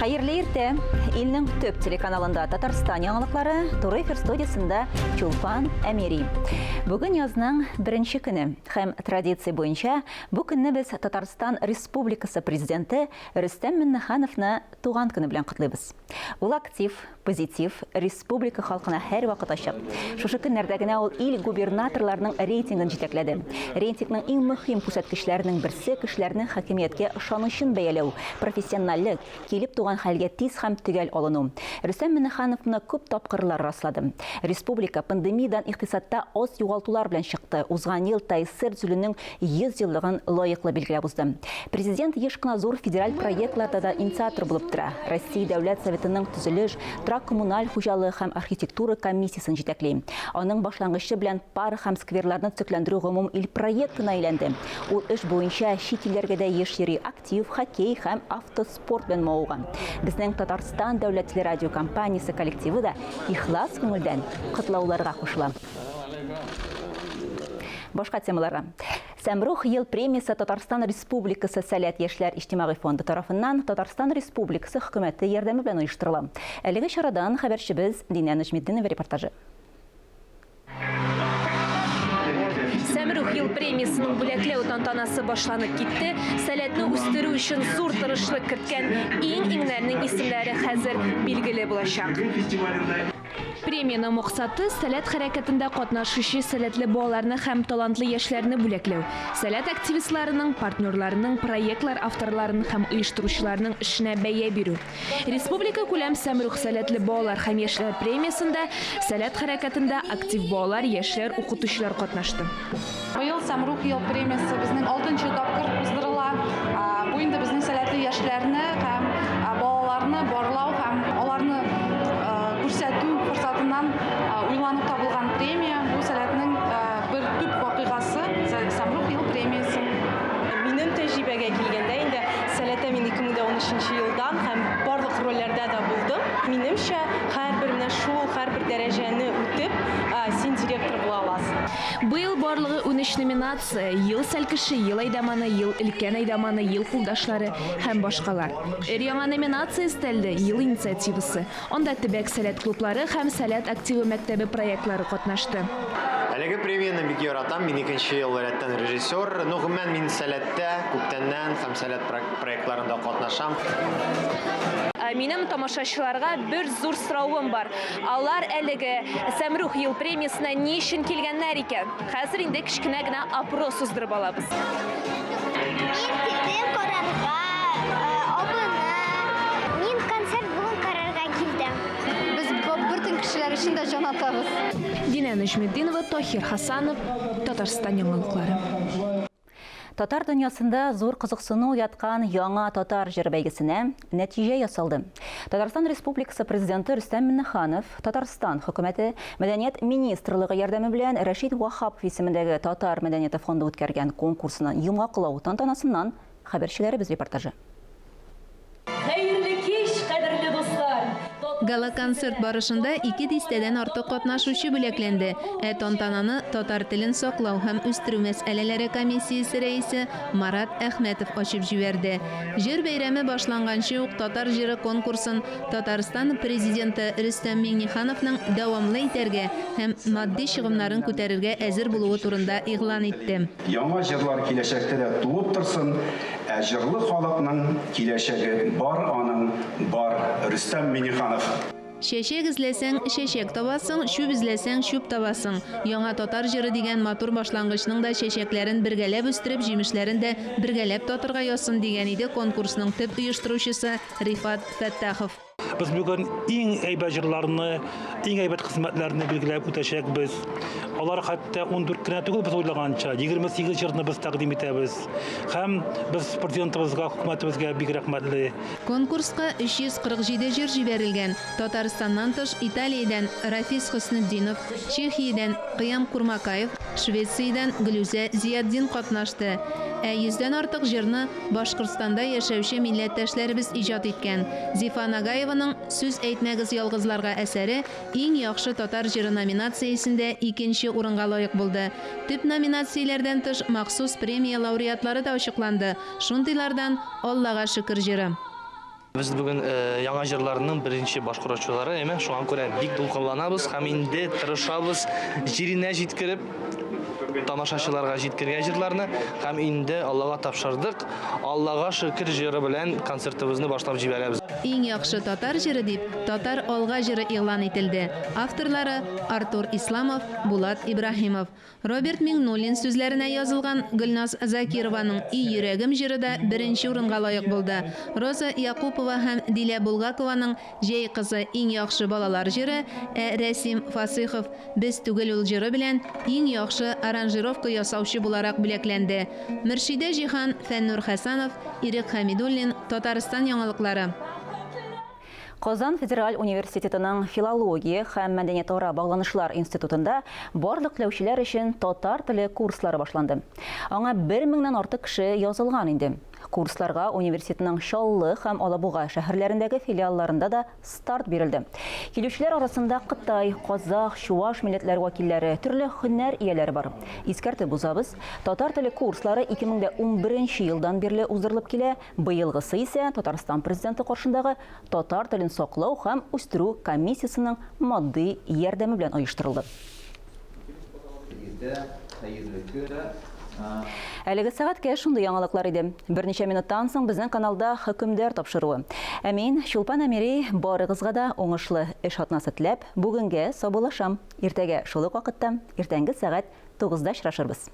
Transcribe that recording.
Hayırlı erте. İlning töp телеканалында Татарстан яңалыклары Туры эфир студиясында Чулпан Әмери. Бүген язның беренче көне һәм традиция буенча бу көнне без Татарстан Республикасы президенты Рөстәм Миңнехановны туган көне белән котлыйбыз. Ул актив, позитив, республика халкына һәр вакыт ачык. Шушы көннәрдә генә ул ил губернаторларының рейтингын җитәкләде. Рейтингның иң мөһим күрсәткечләренең берсе кешеләрнең хакимияткә ышанычын бәяләү, профессионаллык, килеп туган хәлгә тиз һәм төгәл алыну. Рөстәм Миңнехановны күп тапкырлар раслады. Республика пандемиядан икътисадта аз югалтулар белән чыкты. Узган ел Тайсыр төзүленең 100 еллыгын лаеклы билгеләп узды. Президент еш кына зур федераль проектларда да инициатор булып тора. Россия дәүләт советының төзелеш, коммуналь хуҗалыгы һәм архитектура комиссиясын җитәкли. Аның башлангычы белән парк һәм скверларны төзекләндерү гомум ил проектына әйләнде. Ул эш буенча чит илләргә дә еш йөри, актив, хоккей һәм автоспорт белән мавыган. Безнең Татарстан дәүләт телерадио компаниясе коллективы да ихлас күңелдән котлауларга кушыла. Башка темаларга. Сәмрух ел премиясы Татарстан Республикасы Сәләт яшьләр иҗтимагый фонды тарафыннан Татарстан Республикасы хөкүмәте ярдәме белән оештырыла. Әлеге чарадан хәбәрчебез Динә Нәҗметдинова репортажы. Сәмрух ел премиясының бүләкләү тантанасы башланып китте. Сәләтне үстерү өчен зур тырышлык керткән иң-иңнәрнең исемләре хәзер билгеле булачак. Премияның максаты сәләт хәрәкәтендә катнашучы сәләтле балаларны һәм талантлы яшьләрне бүләкләү. Сәләт активистларының, партнерларының, проектлар авторларының һәм оештыручыларның эшенә бәя бирү. Республика күләм Сәмрух сәләтле балалар һәм яшьләр премиясында сәләт хәрәкәтендә актив балалар, яшьләр, укытучылар катнашты. Быел Сәмрух ел премиясы безнең 6нчы тапкыр уздырыла. Бу инде безнең сәләтле яшьләрне һәм балаларны барлау һәм аларны күрсәтү форсатыннан уйланып табылган премия. Бу сәләтнең бер төп вакыйгасы Сәмрух ел премиясы. Минем тәҗрибәгә килгәндә инде сәләттә мин 2013 елдан һәм барлык рольләрдә дә булдым. Минемчә һәрбер менә шул һәрбер дәрәҗәне үтеп, син директор була аласың. Быел барлыгы 13 номинация: ел сәлкеше, ел айдаманы, ел өлкән айдаманы, ел кулдашлары һәм башкалар. Яңа номинация өстәлде ел инициативасы. Анда төбәк сәләт клублары һәм сәләт активы мәктәбе проектлары катнашты. Әлеге премияны бик яратам. Мин 2нче ел рәттән режиссер. Гомумән мин сәләттә күптәннән һәм сәләт проектларында катнашам. Минем тамашачыларга бер зур соравым бар. Алар әлеге Сәмрух ел премиясына ни өчен килгәннәр икән? Хәзер инде кичкенә генә опрос уздырып алабыз. Мин карарга, абыны. Мин концерт бүген карарга килдем. Без бөтен кешеләр өчен дә җан атабыз. Динә Нәҗметдинова, Тахир Хасанов, Татарстан яңалыклары. Татар дөньясында зур кызыксыну яткан яңа татар җыр бәйгесенә нәтиҗә ясалды. Татарстан Республикасы президенты Рөстәм Миңнеханов Татарстан хөкүмәте Мәдәният министрлыгы ярдәме белән Рәшид Вахапов исемендәге Татар мәдәнияте фонды үткәргән конкурсның йомгаклау тантанасыннан хәбәрчеләребез репортажы. Гала-концерт барышында 2 дистәдән артык катнашучы бүләкләнде. Тантананы татар телен саклау һәм үстерү мәсьәләләре комиссиясе рәисе Марат Әхмәтов ачып җибәрде. Җыр бәйрәме башланганчы ук татар җыры конкурсын Татарстан президенты Рөстәм Миңнехановның дәвамлы итәргә һәм матди чыгымнарын күтәрергә әзер булуы турында игълан итте. Яңа җырлар киләчәктә дә туып торсын, җырлы халыкның киләчәге бар, аның бар. Рөстәм Миңнеханов. Шәшәк эзләсәң, шәшәк табасың, чүп эзләсәң, чүп табасың. Яңа татар җыры дигән матур башлангычның да чәчәкләрен бергәләп үстереп, җимешләрен дә бергәләп татырга ясын дигән иде конкурсның төп оештыручысы Рифат Фәттахов. Biz bugün иң әйбәт җырларны, иң әйбәт хезмәтләрне билгеләп үтәчәкбез. Алар хәтта 14 кенә түгел без уйлаганча 28 җырны без тәкъдим итәбез. Һәм без президентыбызга, хөкүмәтебезгә бик рәхмәтле. Конкурска 347 җыр җибәрелгән. Татарстаннан тыш Италиядән Рафис Хөснетдинов, Чехиядән Кыям Курмакаев, Швециядән Глюзә Зиятдин катнашты. 100дән артык җырны Башкортстанда яшәүче милләттәшләребез иҗат иткән. Зифа Нагаеваның "Сүз әйтмәгез ялгызларга" әсәре иң яхшы татар җыры номинациясендә 2нче урынга лаек булды. Төп номинацияләрдән тыш махсус премия лауреатлары да ачыкланды. Шундыйлардан Аллага шөкер җыры. Biz бүген яңа җырларның беренче башкаручылары, әмма шуңа күрә бик дулкынланабыз һәм инде тырышабыз җиренә җиткереп тамашачыларга җиткергән җырларны һәм инде Аллага тапшырдык. Аллага шөкер җыры белән концертыбызны башлап җибәрәбез. Иң яхшы татар җыры дип татар алга җыры игълан ителде. Авторлары Артур Исламов, Булат Ибраһимов. Роберт Миңнуллин сүзләренә язылган Гөлназ Закированың «И йөрәгем» җыры да беренче урынга лаек булды. Роза Якупова һәм Дилә Булгакованың «Җәй кызы» иң яхшы балалар җыры, Рәсим Фасыйхов «Без түгел ул» җыры белән иң яхшы аранжировка ясаучы буларак бүләкләнде. Мөршидә Җиһан, Фәннур Хәсәнов, Ирек Хәмидуллин, Татарстан яңалыклары. Казан Федераль университетының филология һәм мәдәният-ара багланышлар институтында барлык теләүчеләр өчен татар теле курслары башланды. Аңа 1000-нән артык кеше язылган инде. Курсларга университетның Чаллы һәм Алабуга шәһәрләрендәге филиалларында да старт бирелде. Килүчеләр арасында Кытай, Казах, Чуаш милләтләре вәкилләре, төрле һөнәр ияләре бар. Искәртеп узабыз, татар теле курслары 2011 елдан бирле уздырылып килә. Быелгысы исә Татарстан президенты каршындагы татар телен саклау һәм үстерү комиссиясының матди ярдәме белән оештырылды. Әлеге сәгатькә шундый яңалыклар иде. Берничә минуттан соң безнең каналда хөкемдар тапшыруы. Мин Чулпан Әмири барыгызга да уңышлы эш атнасы теләп, бүгенгә саубуллашам. Иртәгә шул ук вакытта, иртәнге сәгать 9-да очрашырбыз.